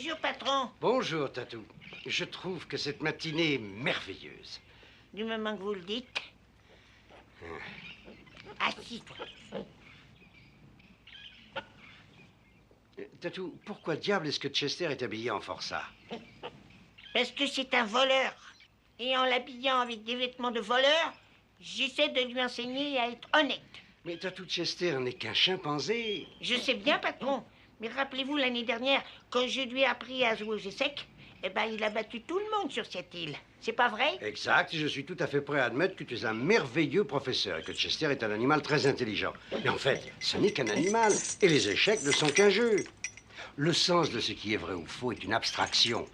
Bonjour, patron. Bonjour, Tatou. Je trouve que cette matinée est merveilleuse. Du moment que vous le dites. Assis-toi. Tatou, pourquoi diable est-ce que Chester est habillé en forçat? Parce que c'est un voleur. Et en l'habillant avec des vêtements de voleur, j'essaie de lui enseigner à être honnête. Mais Tatou, Chester n'est qu'un chimpanzé. Je sais bien, patron. Mais rappelez-vous, l'année dernière, quand je lui ai appris à jouer au jeu sec, eh ben, il a battu tout le monde sur cette île. C'est pas vrai? Exact, et je suis tout à fait prêt à admettre que tu es un merveilleux professeur et que Chester est un animal très intelligent. Mais en fait, ce n'est qu'un animal, et les échecs ne sont qu'un jeu. Le sens de ce qui est vrai ou faux est une abstraction.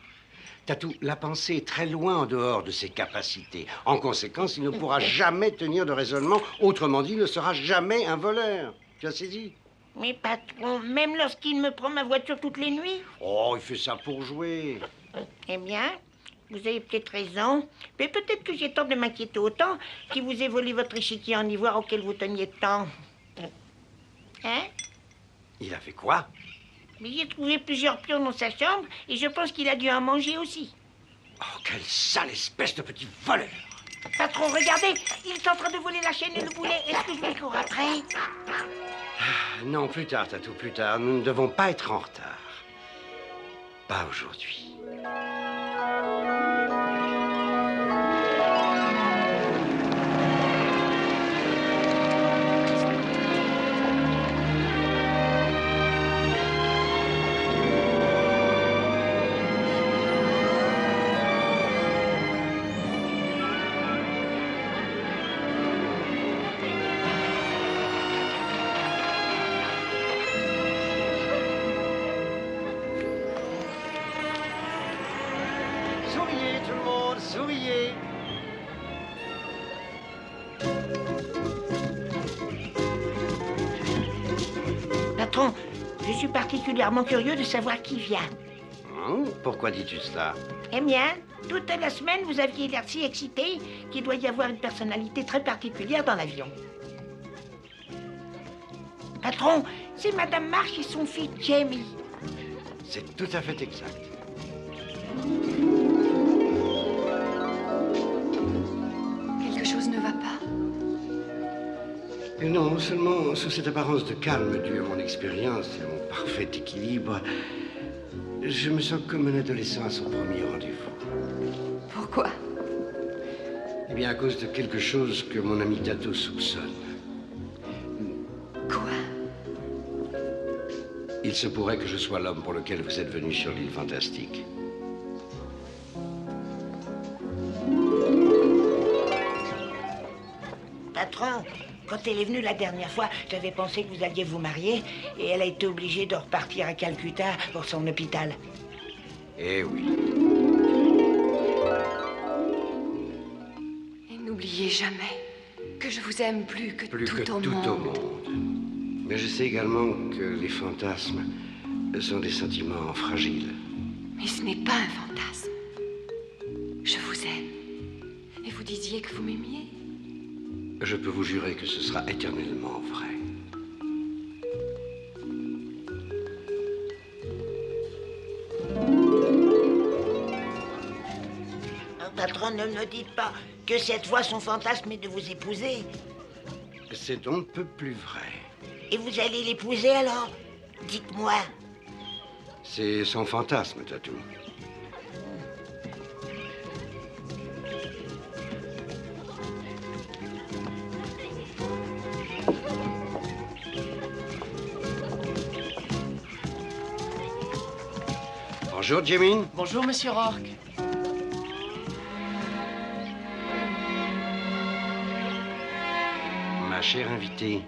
Tatou, la pensée est très loin en dehors de ses capacités. En conséquence, il ne pourra jamais tenir de raisonnement. Autrement dit, il ne sera jamais un voleur. Tu as saisi? Mais patron, même lorsqu'il me prend ma voiture toutes les nuits? Oh, il fait ça pour jouer. Eh bien, vous avez peut-être raison. Mais peut-être que j'ai tort de m'inquiéter autant qu'il vous ait volé votre échiquier en ivoire auquel vous teniez tant. Hein? Il a fait quoi? Mais j'ai trouvé plusieurs pions dans sa chambre et je pense qu'il a dû en manger aussi. Oh, quelle sale espèce de petit voleur! Patron, regardez, il est en train de voler la chaîne et le boulet. Est-ce que je lui cours après? Non, plus tard, Tatou, plus tard. Nous ne devons pas être en retard. Pas aujourd'hui. Souriez, tout le monde, souriez. Patron, je suis particulièrement curieux de savoir qui vient. Pourquoi dis-tu cela? Eh bien, toute la semaine, vous aviez l'air si excité qu'il doit y avoir une personnalité très particulière dans l'avion. Patron, c'est Madame March et son fils Jamie. C'est tout à fait exact. Quelque chose ne va pas? Et non, seulement sous cette apparence de calme due à mon expérience et à mon parfait équilibre, je me sens comme un adolescent à son premier rendez-vous. Pourquoi? Eh bien, à cause de quelque chose que mon ami Tatou soupçonne. Quoi? Il se pourrait que je sois l'homme pour lequel vous êtes venu sur l'île fantastique. Patron, quand elle est venue la dernière fois, j'avais pensé que vous alliez vous marier et elle a été obligée de repartir à Calcutta pour son hôpital. Eh oui. Et n'oubliez jamais que je vous aime plus que Plus que tout au tout monde. au monde. Mais je sais également que les fantasmes sont des sentiments fragiles. Mais ce n'est pas un fantasme. Je vous aime. Et vous disiez que vous m'aimiez? Je peux vous jurer que ce sera éternellement vrai. Patron, ne me dites pas que cette fois son fantasme est de vous épouser. C'est on ne peut plus vrai. Et vous allez l'épouser alors? Dites-moi. C'est son fantasme, Tatou. Bonjour, Jimmy. Bonjour, monsieur Rourke. Ma chère invitée,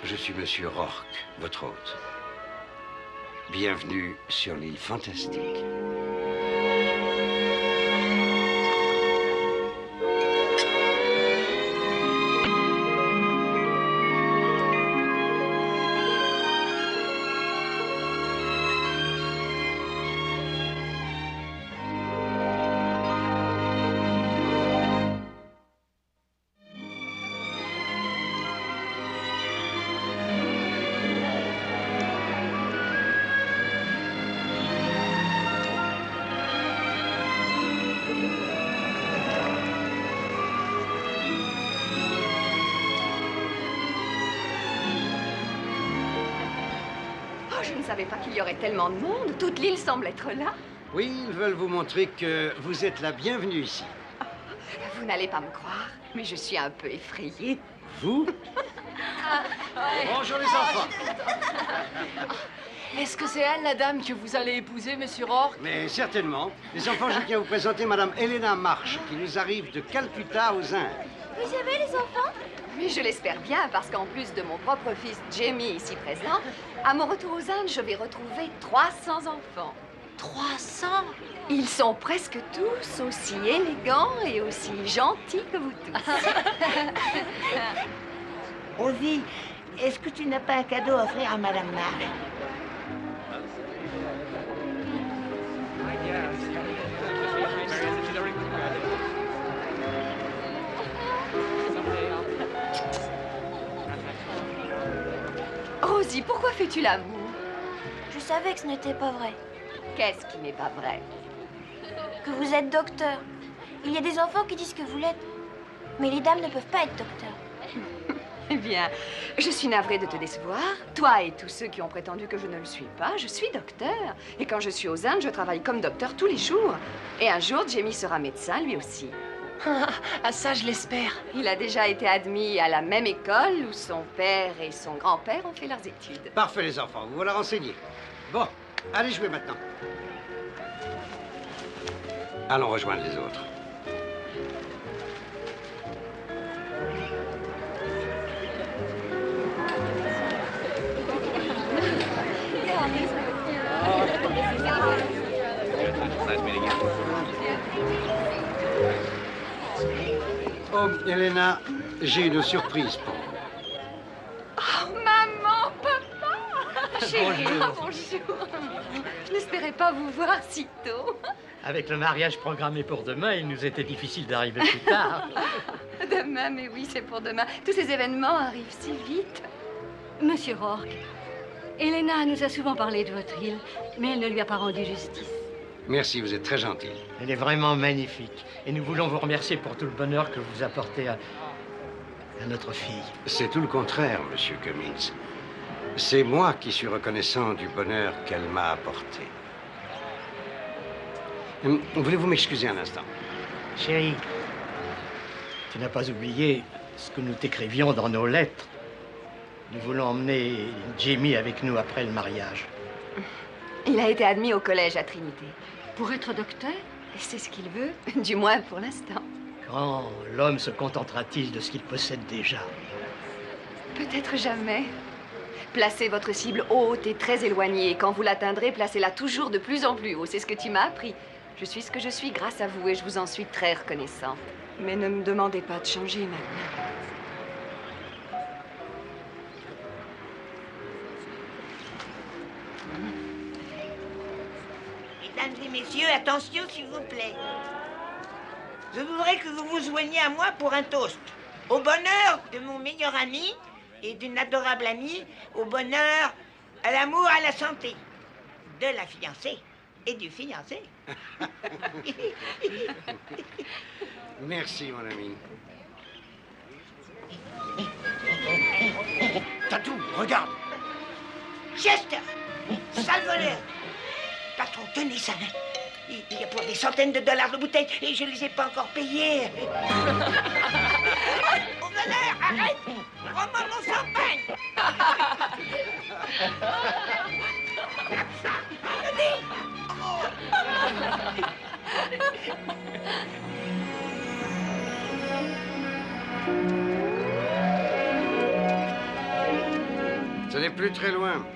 je suis monsieur Rourke, votre hôte. Bienvenue sur l'île fantastique. ne savais pas qu'il y aurait tellement de monde. Toute l'île semble être là. Oui, ils veulent vous montrer que vous êtes la bienvenue ici. Vous n'allez pas me croire, mais je suis un peu effrayée. Vous? Bonjour les enfants. Est-ce que c'est elle, la dame que vous allez épouser, monsieur Rourke? Mais certainement. Les enfants, je tiens à vous présenter Madame Helena Marsh, qui nous arrive de Calcutta aux Indes. Vous savez, les enfants? Mais je l'espère bien, parce qu'en plus de mon propre fils Jamie ici présent, à mon retour aux Indes, je vais retrouver 300 enfants. 300? Ils sont presque tous aussi élégants et aussi gentils que vous tous. Rosie, est-ce que tu n'as pas un cadeau à offrir à Madame Marsh? Rosie, pourquoi fais-tu l'amour? Je savais que ce n'était pas vrai. Qu'est-ce qui n'est pas vrai? Que vous êtes docteur. Il y a des enfants qui disent que vous l'êtes. Mais les dames ne peuvent pas être docteurs. Eh bien, je suis navrée de te décevoir. Toi et tous ceux qui ont prétendu que je ne le suis pas, je suis docteur. Et quand je suis aux Indes, je travaille comme docteur tous les jours. Et un jour, Jamie sera médecin, lui aussi. Ah, ça, je l'espère. Il a déjà été admis à la même école où son père et son grand-père ont fait leurs études. Parfait les enfants, vous voilà renseignés. Bon, allez jouer maintenant. Allons rejoindre les autres. Oh, Helena, j'ai une surprise pour vous. Oh, maman, papa! Chérie, bonjour. Je n'espérais pas vous voir si tôt. Avec le mariage programmé pour demain, il nous était difficile d'arriver plus tard. Demain, mais oui, c'est pour demain. Tous ces événements arrivent si vite. Monsieur Rourke, Helena nous a souvent parlé de votre île, mais elle ne lui a pas rendu justice. Merci, vous êtes très gentil. Elle est vraiment magnifique. Et nous voulons vous remercier pour tout le bonheur que vous apportez à notre fille. C'est tout le contraire, monsieur Cummings. C'est moi qui suis reconnaissant du bonheur qu'elle m'a apporté. Voulez-vous m'excuser un instant? Chérie, tu n'as pas oublié ce que nous t'écrivions dans nos lettres. Nous voulons emmener Jamie avec nous après le mariage. Il a été admis au collège à Trinité. Pour être docteur? C'est ce qu'il veut, du moins pour l'instant. Quand l'homme se contentera-t-il de ce qu'il possède déjà? Peut-être jamais. Placez votre cible haute et très éloignée. Quand vous l'atteindrez, placez-la toujours de plus en plus haut. C'est ce que tu m'as appris. Je suis ce que je suis grâce à vous et je vous en suis très reconnaissante. Mais ne me demandez pas de changer maintenant. Mesdames et messieurs, attention s'il vous plaît. Je voudrais que vous vous joigniez à moi pour un toast. Au bonheur de mon meilleur ami et d'une adorable amie, au bonheur, à l'amour, à la santé de la fiancée et du fiancé. Merci, mon ami. Tatou, regarde. Chester, sale voleur. Patron, tenez ça. Il y a pour des centaines de dollars de bouteilles et je les ai pas encore payées. Au voleur, arrête. Rends-moi mon champagne. Tenez. Ce n'est plus très loin.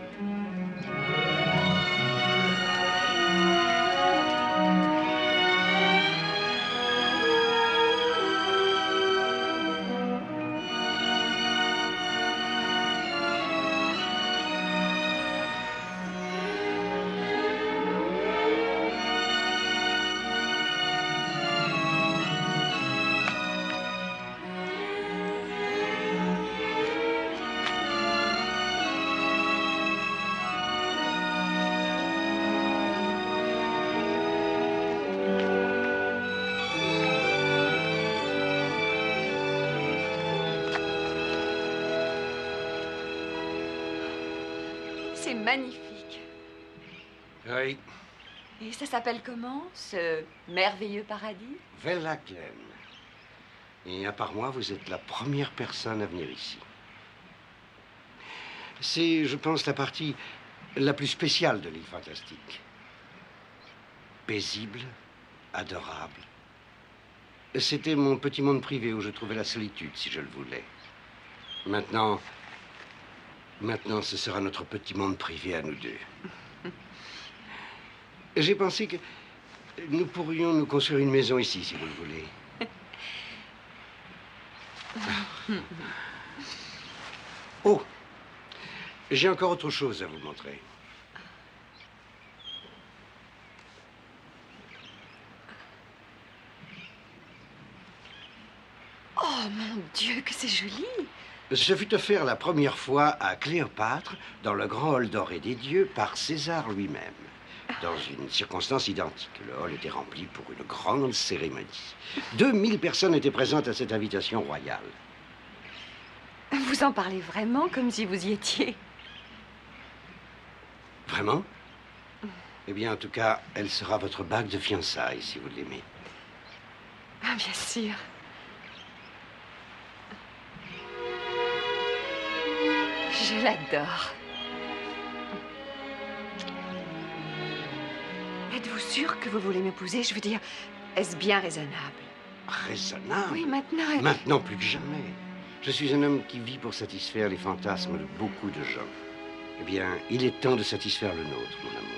C'est magnifique. Oui. Et ça s'appelle comment, ce merveilleux paradis? Vellaken. Et à part moi, vous êtes la première personne à venir ici. C'est, je pense, la partie la plus spéciale de l'île fantastique. Paisible, adorable. C'était mon petit monde privé où je trouvais la solitude, si je le voulais. Maintenant, ce sera notre petit monde privé à nous deux. J'ai pensé que nous pourrions nous construire une maison ici, si vous le voulez. Oh, j'ai encore autre chose à vous montrer. Oh, mon Dieu, que c'est joli! Ce fut offert la première fois à Cléopâtre dans le grand hall doré des dieux par César lui-même. Dans une circonstance identique. Le hall était rempli pour une grande cérémonie. 2000 personnes étaient présentes à cette invitation royale. Vous en parlez vraiment comme si vous y étiez? Vraiment? Eh bien, en tout cas, elle sera votre bague de fiançailles, si vous l'aimez. Ah, bien sûr. Je l'adore. Êtes-vous sûr que vous voulez m'épouser? Je veux dire, est-ce bien raisonnable? Raisonnable? Oui, maintenant... Maintenant, plus que jamais. Je suis un homme qui vit pour satisfaire les fantasmes de beaucoup de gens. Eh bien, il est temps de satisfaire le nôtre, mon amour.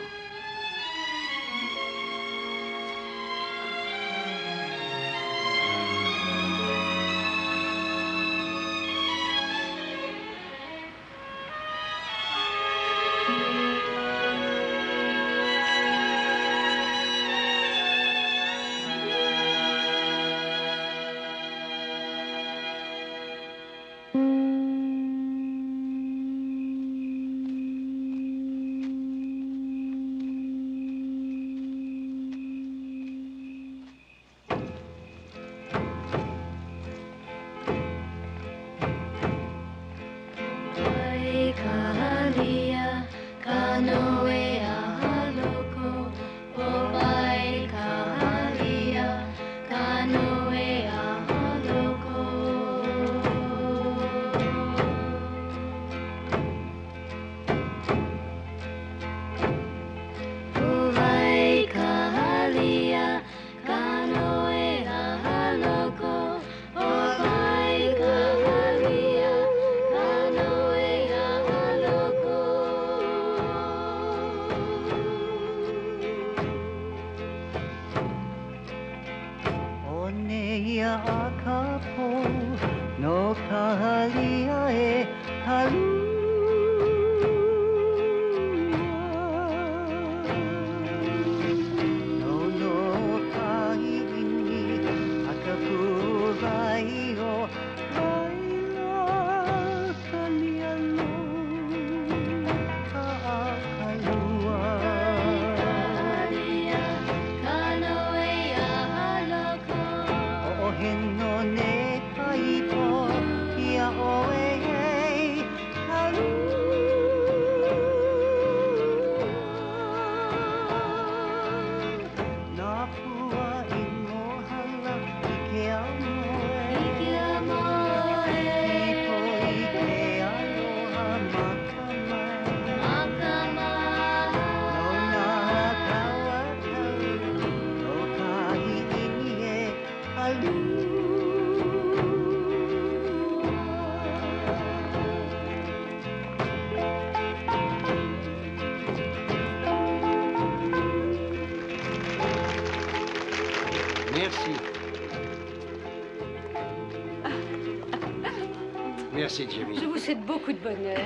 Merci, Jamie. Je vous souhaite beaucoup de bonheur.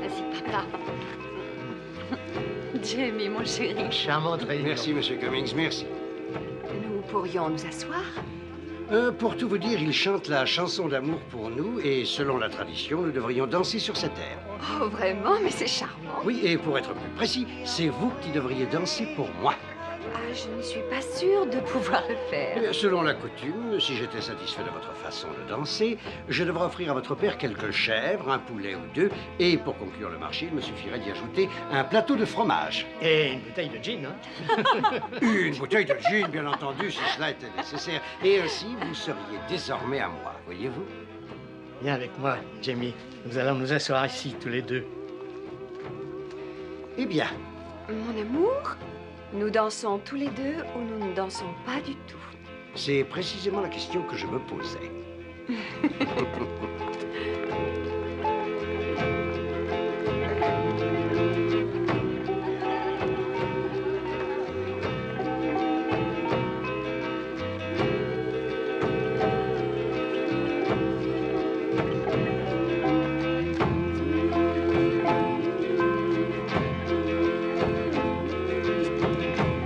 Ainsi, papa. Jamie, mon chéri. Charmante réunion. Merci, Monsieur Cummings, merci. Nous pourrions nous asseoir? Pour tout vous dire, il chante la chanson d'amour pour nous et selon la tradition, nous devrions danser sur cette air. Oh, vraiment? Mais c'est charmant. Oui, et pour être plus précis, c'est vous qui devriez danser pour moi. Ah, je ne suis pas sûre de pouvoir le faire. Selon la coutume, si j'étais satisfait de votre façon de danser, je devrais offrir à votre père quelques chèvres, un poulet ou deux, et pour conclure le marché, il me suffirait d'y ajouter un plateau de fromage. Et une bouteille de gin, hein? Une bouteille de gin, bien entendu, si cela était nécessaire. Et ainsi, vous seriez désormais à moi, voyez-vous? Viens avec moi, Jamie. Nous allons nous asseoir ici, tous les deux. Eh bien, Mon amour, nous dansons tous les deux ou nous ne dansons pas du tout? c'est précisément la question que je me posais.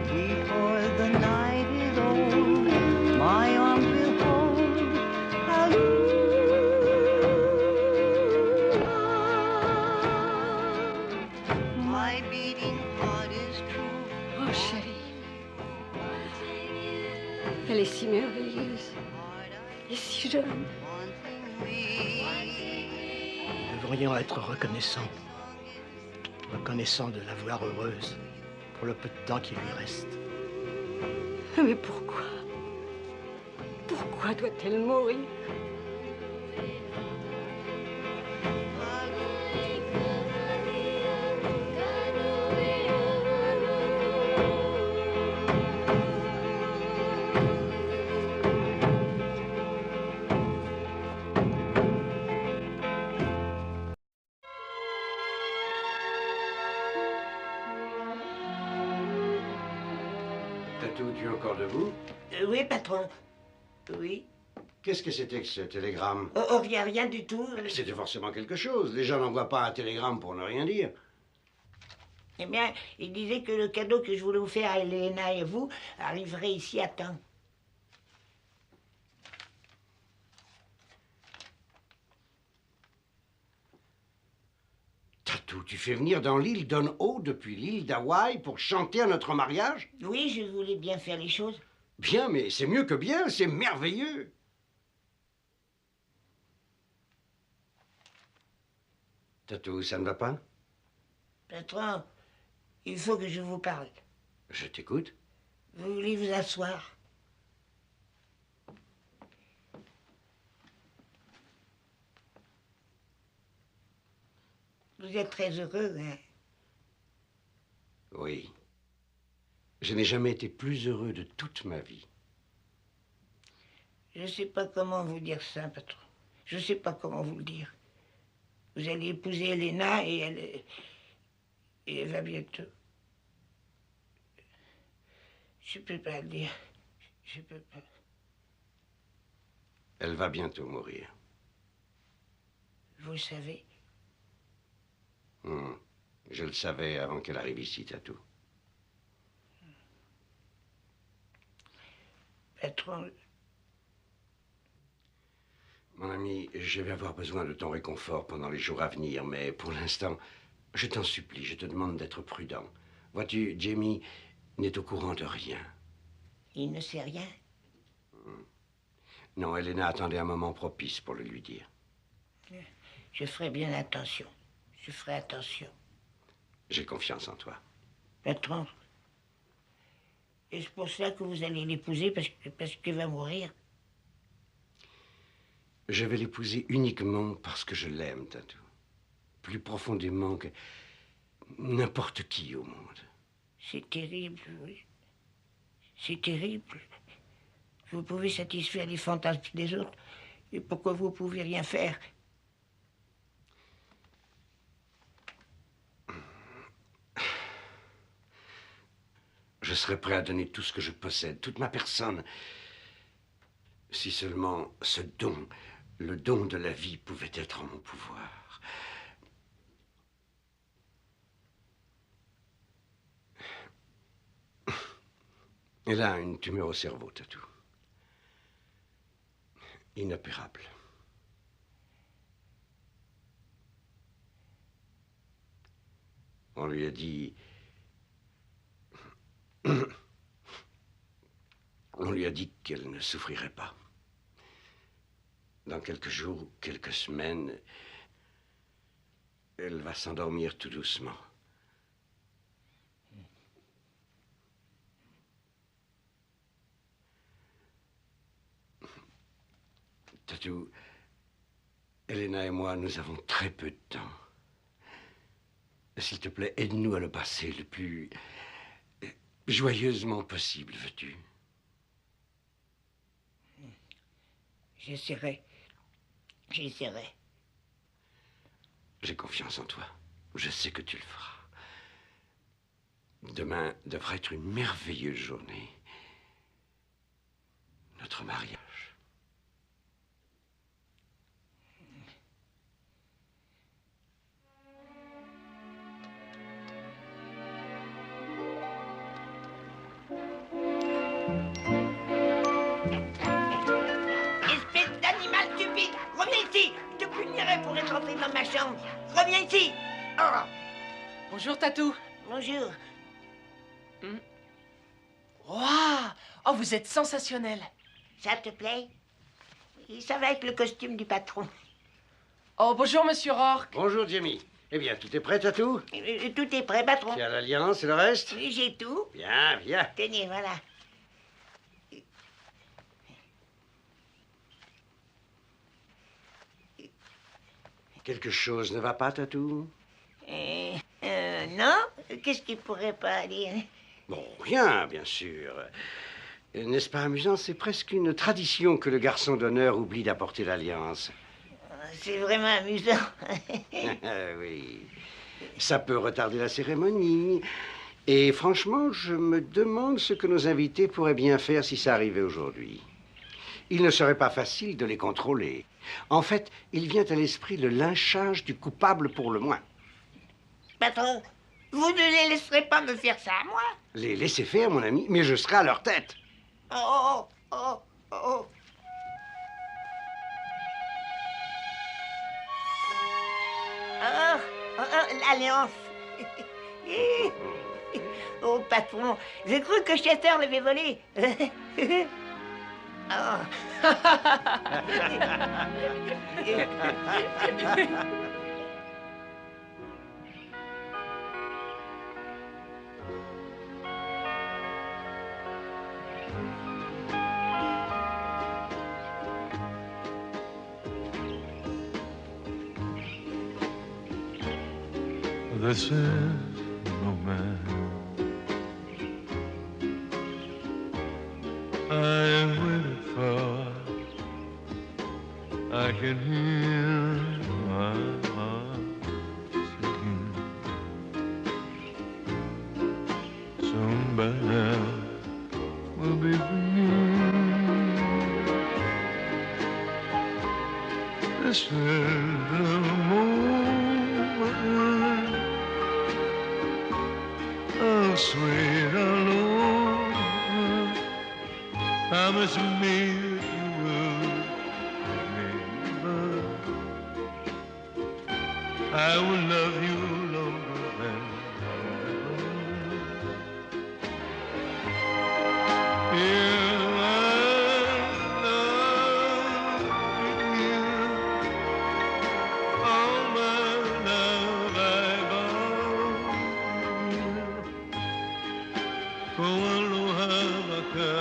Before the night is old, my arms will hold. Hallelujah. My beating heart is true. Oh, chérie. Elle est si merveilleuse. Et si jeune. Nous devrions être reconnaissants. Reconnaissants de la voir heureuse pour le peu de temps qui lui reste. Mais pourquoi? Pourquoi doit-elle mourir? Tatou, tu es encore debout? Oui, patron. Oui. Qu'est-ce que c'était que ce télégramme? Oh, rien du tout. C'était forcément quelque chose. Les gens n'envoient pas un télégramme pour ne rien dire. Eh bien, il disait que le cadeau que je voulais vous faire à Elena et vous arriverait ici à temps. Tatou, tu fais venir dans l'île Don-Ho depuis l'île d'Hawaï pour chanter à notre mariage? Oui, je voulais bien faire les choses. Bien, mais c'est mieux que bien, c'est merveilleux. Tatou, ça ne va pas? Patron, il faut que je vous parle. Je t'écoute. Vous voulez vous asseoir? Vous êtes très heureux, hein? Oui. Je n'ai jamais été plus heureux de toute ma vie. Je ne sais pas comment vous dire ça, patron. Je ne sais pas comment vous le dire. Vous allez épouser Elena et elle va bientôt. Je peux pas le dire. Je peux pas. Elle va bientôt mourir. Vous le savez. Je le savais avant qu'elle arrive ici, Tatou. Patron, Mon ami, je vais avoir besoin de ton réconfort pendant les jours à venir, mais pour l'instant, je t'en supplie, je te demande d'être prudent. Vois-tu, Jamie n'est au courant de rien. il ne sait rien. Non, Elena attendait un moment propice pour le lui dire. Je ferai bien attention. Je ferai attention. J'ai confiance en toi. Patron, est-ce pour ça que vous allez l'épouser parce qu'elle va mourir? Je vais l'épouser uniquement parce que je l'aime, Tatou. Plus profondément que n'importe qui au monde. C'est terrible, oui. C'est terrible. Vous pouvez satisfaire les fantasmes des autres. Et pourquoi vous ne pouvez rien faire? Je serais prêt à donner tout ce que je possède, toute ma personne, si seulement ce don, le don de la vie, pouvait être en mon pouvoir. Elle a une tumeur au cerveau, Tatou. Inopérable. On lui a dit... On lui a dit qu'elle ne souffrirait pas. Dans quelques jours, quelques semaines, elle va s'endormir tout doucement. Tatou, Elena et moi, nous avons très peu de temps. S'il te plaît, aide-nous à le passer le plus joyeusement possible, veux-tu? J'essaierai. J'essaierai. J'ai confiance en toi. Je sais que tu le feras. Demain devrait être une merveilleuse journée. Notre mariage. Espèce d'animal stupide! Reviens ici! Je te punirai pour être entré dans ma chambre! Reviens ici! Oh. Bonjour, Tatou. Bonjour. Waouh! Oh, vous êtes sensationnel. Ça te plaît? Et ça va avec le costume du patron. Oh, bonjour, monsieur Rourke. Bonjour, Jamie. Eh bien, tout est prêt, Tatou? Tout est prêt, patron. Tu as l'alliance et le reste? J'ai tout. Bien, bien. Tenez, voilà. Quelque chose ne va pas, Tatou? Non? Qu'est-ce qui pourrait pas aller? Bon, rien, bien sûr. N'est-ce pas amusant? C'est presque une tradition que le garçon d'honneur oublie d'apporter l'alliance. C'est vraiment amusant. Oui. Ça peut retarder la cérémonie. Et franchement, je me demande ce que nos invités pourraient bien faire si ça arrivait aujourd'hui. Il ne serait pas facile de les contrôler. En fait, il vient à l'esprit le lynchage du coupable pour le moins. Patron, vous ne les laisserez pas me faire ça à moi? Les laisser faire, mon ami, mais je serai à leur tête. Oh, oh, oh, oh, oh. Oh, oh, oh, l'alliance. Oh, patron, j'ai cru que Chester l'avait volé. Oh. This is romance. I am waiting for. I can hear my heart singing. Somebody will be bringing. This is the moment. Oh, sweet alone. Promise me that you will remember. I will love you longer than ever. Yeah, I love you. All my love I vow. Oh, aloha, maka.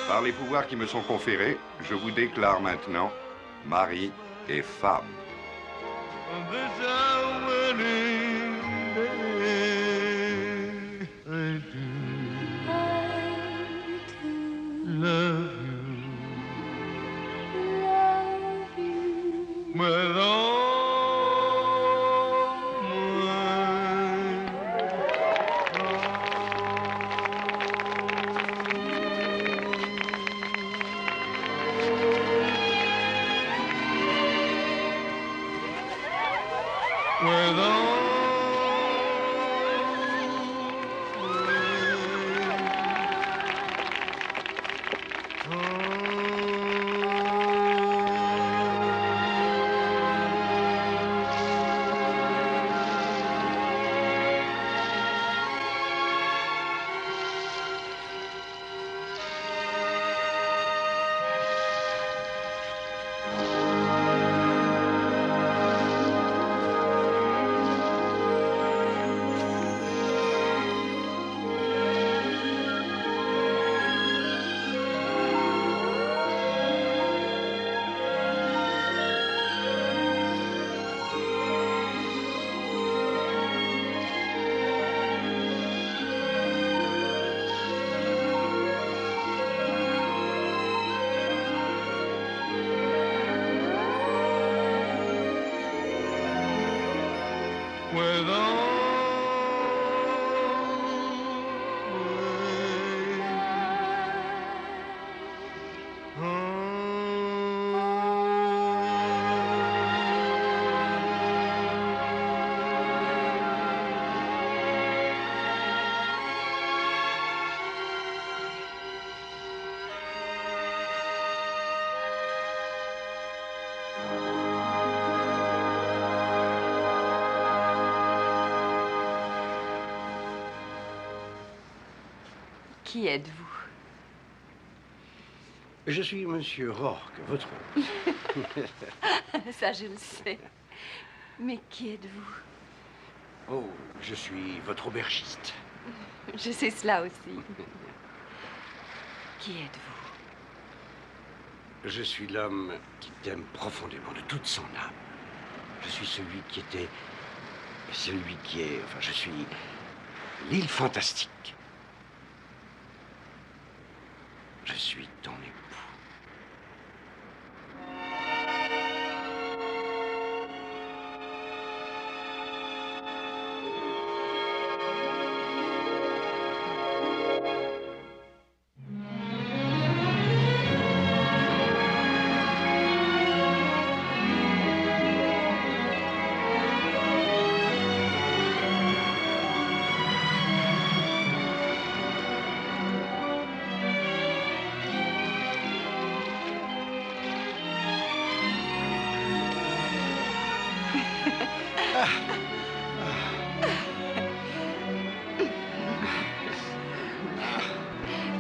Par les pouvoirs qui me sont conférés, je vous déclare maintenant mari et femme. Qui êtes-vous? Je suis Monsieur Rourke, votre... Ça, je le sais. Mais qui êtes-vous? Oh, je suis votre aubergiste. Je sais cela aussi. Qui êtes-vous? Je suis l'homme qui t'aime profondément, de toute son âme. Je suis celui qui était... Celui qui est... Enfin, je suis... l'île fantastique. Je suis ton époux.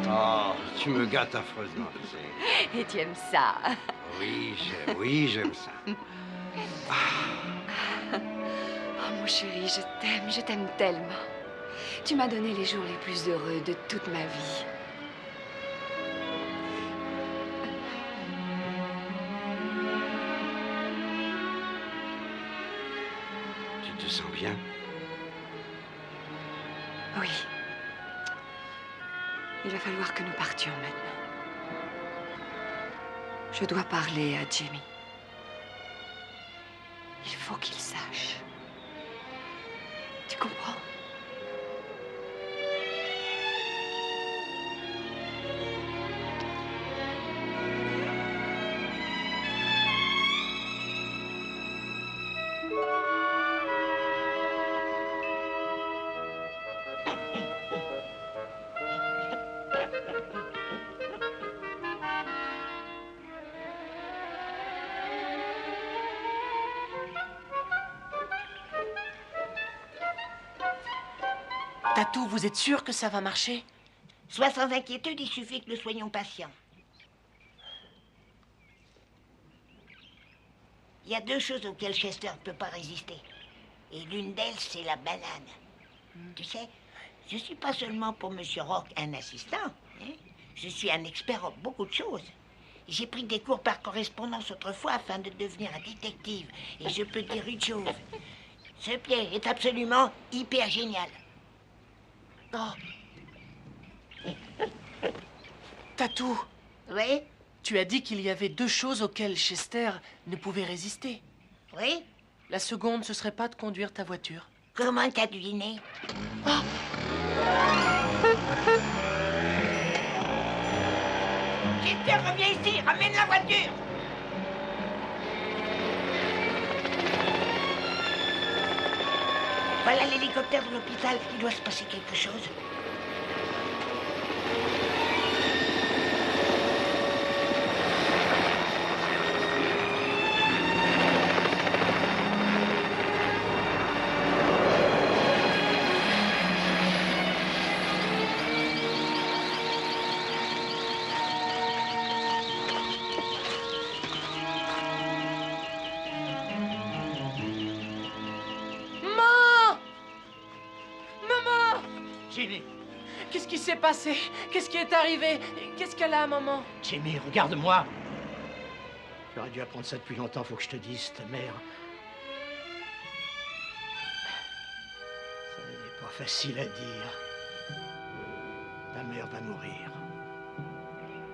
Oh, tu me gâtes affreusement, tu sais. Et tu aimes ça? Oui, j'aime ça. Oh, mon chéri, je t'aime tellement. Tu m'as donné les jours les plus heureux de toute ma vie. Tu te sens bien? Oui. Il va falloir que nous partions maintenant. Je dois parler à Jimmy. Il faut qu'il sache. Tu comprends? Tatou, vous êtes sûr que ça va marcher? Sois sans inquiétude, il suffit que nous soyons patients. Il y a deux choses auxquelles Chester ne peut pas résister. Et l'une d'elles, c'est la banane. Tu sais, je ne suis pas seulement pour M. Rourke un assistant. Hein? Je suis un expert en beaucoup de choses. J'ai pris des cours par correspondance autrefois afin de devenir un détective. Et je peux te dire une chose. Ce pied est absolument hyper génial. Oh. Tatou. Oui? Tu as dit qu'il y avait deux choses auxquelles Chester ne pouvait résister. Oui? La seconde, ce serait pas de conduire ta voiture. Comment t'as deviné? Oh. Chester, reviens ici, ramène la voiture. Voilà l'hélicoptère de l'hôpital. Il doit se passer quelque chose. Jimmy! Qu'est-ce qui s'est passé? Qu'est-ce qui est arrivé? Qu'est-ce qu'elle a, maman? Jimmy, regarde-moi! J'aurais dû apprendre ça depuis longtemps, faut que je te dise, ta mère. Ça n'est pas facile à dire. Ta mère va mourir.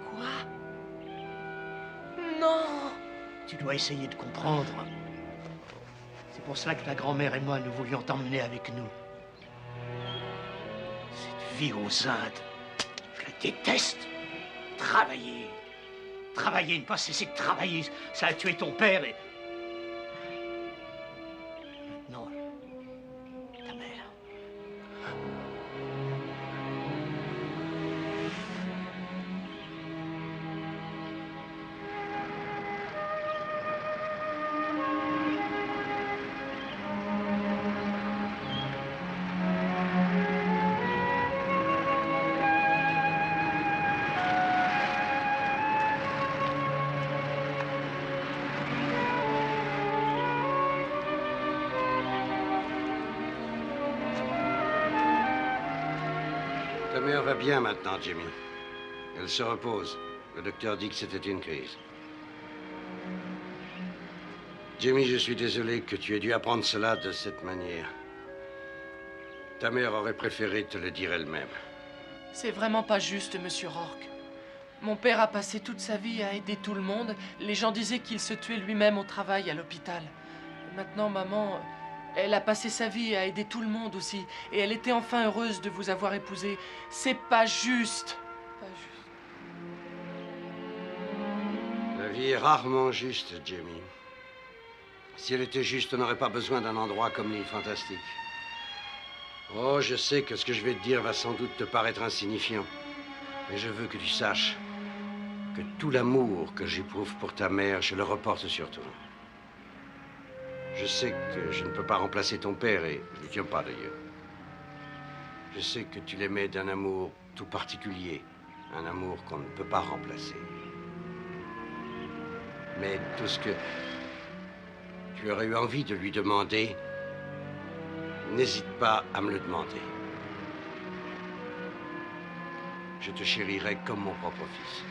Quoi? Non! Tu dois essayer de comprendre. C'est pour cela que ta grand-mère et moi, nous voulions t'emmener avec nous. Cette vie aux Indes, je la déteste. Travailler. Travailler, ne pas cesser de travailler. Ça a tué ton père et... Non. Ta mère. mère va bien maintenant, Jimmy. Elle se repose. Le docteur dit que c'était une crise. Jimmy, je suis désolé que tu aies dû apprendre cela de cette manière. Ta mère aurait préféré te le dire elle-même. C'est vraiment pas juste, monsieur Rourke. Mon père a passé toute sa vie à aider tout le monde. Les gens disaient qu'il se tuait lui-même au travail à l'hôpital. Maintenant, maman, elle a passé sa vie à aider tout le monde aussi. Et elle était enfin heureuse de vous avoir épousé. C'est pas juste. Pas juste. La vie est rarement juste, Jimmy. Si elle était juste, on n'aurait pas besoin d'un endroit comme l'île Fantastique. Oh, je sais que ce que je vais te dire va sans doute te paraître insignifiant. Mais je veux que tu saches que tout l'amour que j'éprouve pour ta mère, je le reporte sur toi. Je sais que je ne peux pas remplacer ton père et je ne tiens pas d'ailleurs. Je sais que tu l'aimais d'un amour tout particulier, un amour qu'on ne peut pas remplacer. Mais tout ce que tu aurais eu envie de lui demander, n'hésite pas à me le demander. Je te chérirai comme mon propre fils.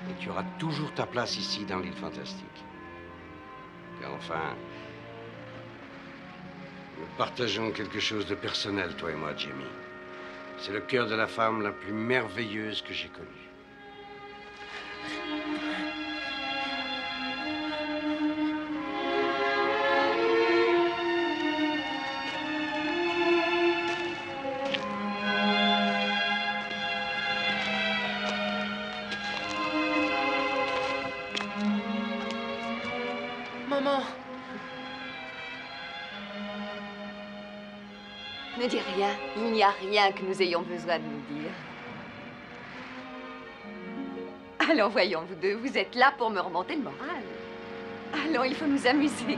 Et tu auras toujours ta place ici dans l'île Fantastique. Car enfin, nous partageons quelque chose de personnel, toi et moi, Jimmy. C'est le cœur de la femme la plus merveilleuse que j'ai connue. Maman! Ne dis rien. Il n'y a rien que nous ayons besoin de nous dire. Allons, voyons, vous deux. Vous êtes là pour me remonter le moral. Allons, il faut nous amuser.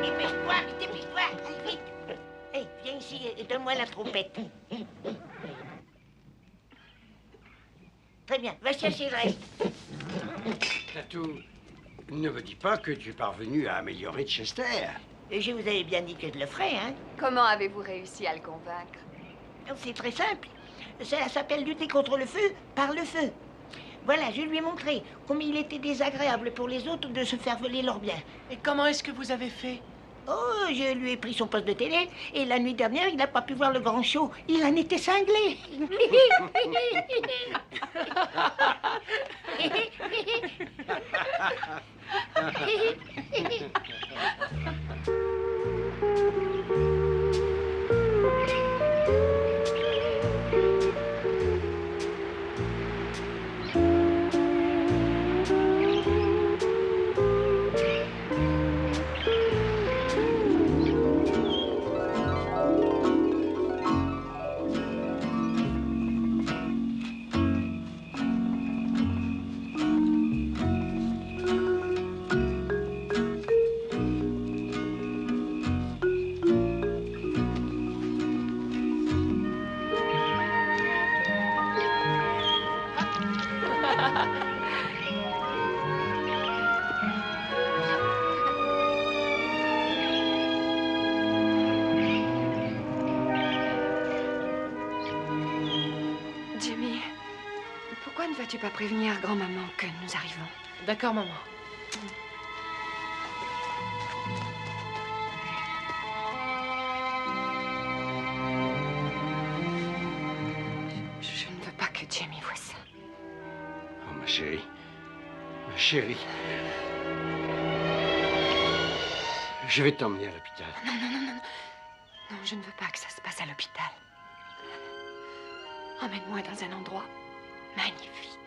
Dépêche-toi, dépêche-toi, allez vite. Hé, viens ici et donne-moi la trompette. Très bien, va chercher le reste. Tatou, ne me dis pas que tu es parvenu à améliorer Chester. Et je vous avais bien dit que je le ferais, hein. Comment avez-vous réussi à le convaincre? C'est très simple. Ça s'appelle lutter contre le feu par le feu. Voilà, je lui ai montré combien il était désagréable pour les autres de se faire voler leurs biens. Et comment est-ce que vous avez fait? Oh, je lui ai pris son poste de télé et la nuit dernière, il n'a pas pu voir le grand show. Il en était cinglé. Jimmy, pourquoi ne vas-tu pas prévenir grand-maman que nous arrivons? D'accord, maman. Je ne veux pas que Jimmy voie ça. Oh, ma chérie. Ma chérie. Je vais t'emmener à l'hôpital. Non, non, non, non. Non, je ne veux pas que ça se passe à l'hôpital. Emmène-moi dans un endroit magnifique.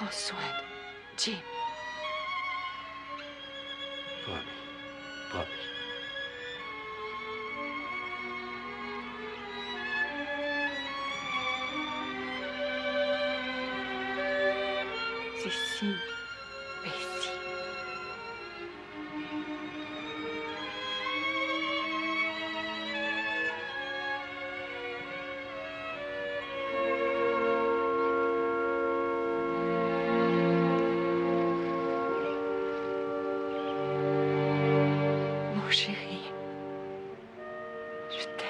Prends soin de Jim. Promis. Promis. Cécile, Bessie. Mon chéri, je t'aime.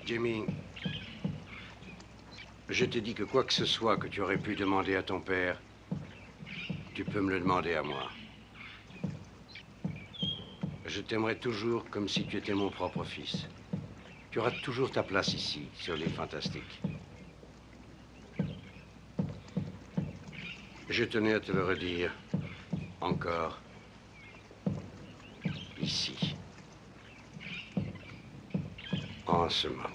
Jimmy, je t'ai dit que quoi que ce soit que tu aurais pu demander à ton père, tu peux me le demander à moi. Je t'aimerai toujours comme si tu étais mon propre fils. Tu auras toujours ta place ici, sur l'île fantastique. Je tenais à te le redire encore ici, en ce moment.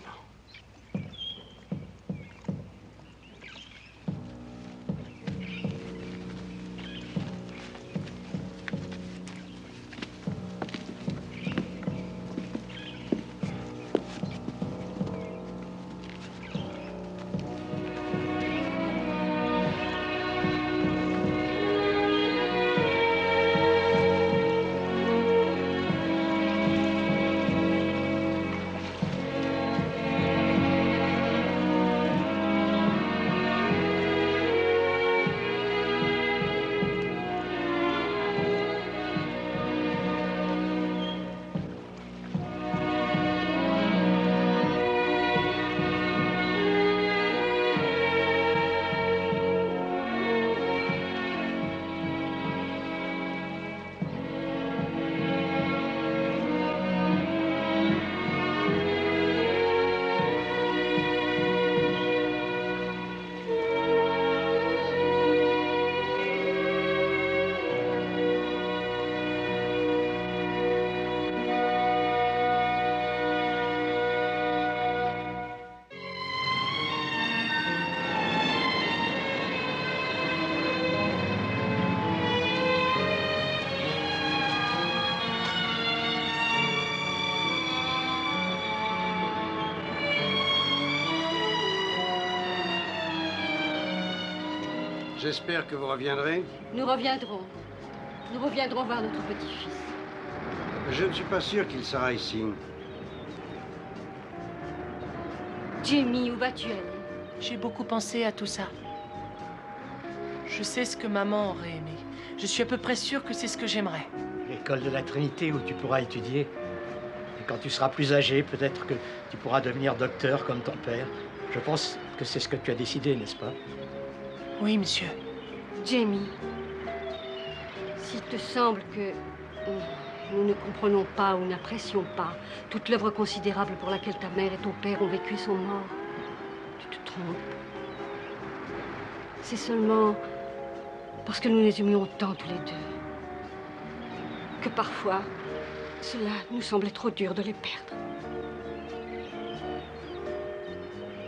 J'espère que vous reviendrez. Nous reviendrons. Nous reviendrons voir notre petit-fils. Je ne suis pas sûr qu'il sera ici. Jamie, où vas-tu aller? J'ai beaucoup pensé à tout ça. Je sais ce que maman aurait aimé. Je suis à peu près sûre que c'est ce que j'aimerais. L'école de la Trinité où tu pourras étudier. Et quand tu seras plus âgé, peut-être que tu pourras devenir docteur comme ton père. Je pense que c'est ce que tu as décidé, n'est-ce pas? Oui, monsieur. Jamie, s'il te semble que nous ne comprenons pas ou n'apprécions pas toute l'œuvre considérable pour laquelle ta mère et ton père ont vécu et sont morts, tu te trompes. C'est seulement parce que nous les aimions tant tous les deux que parfois cela nous semblait trop dur de les perdre.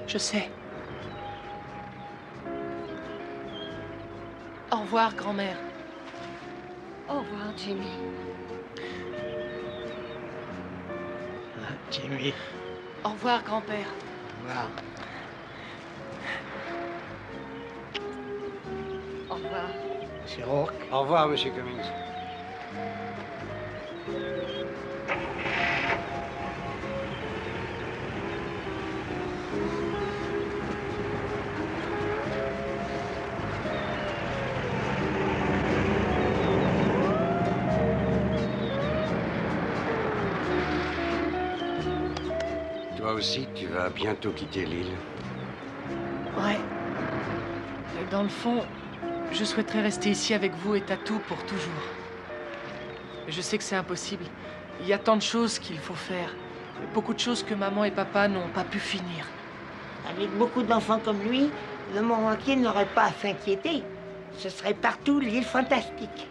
Je sais. Au revoir, grand-mère. Au revoir, Jamie. Jimmy. Au revoir, grand-père. Au revoir. Au revoir. Monsieur Rourke. Au revoir, monsieur Cummings. Toi aussi, tu vas bientôt quitter l'île. Ouais. Dans le fond, je souhaiterais rester ici avec vous et Tatou pour toujours. Mais je sais que c'est impossible. Il y a tant de choses qu'il faut faire. Beaucoup de choses que maman et papa n'ont pas pu finir. Avec beaucoup d'enfants comme lui, le monde entier n'aurait pas à s'inquiéter. Ce serait partout l'île fantastique.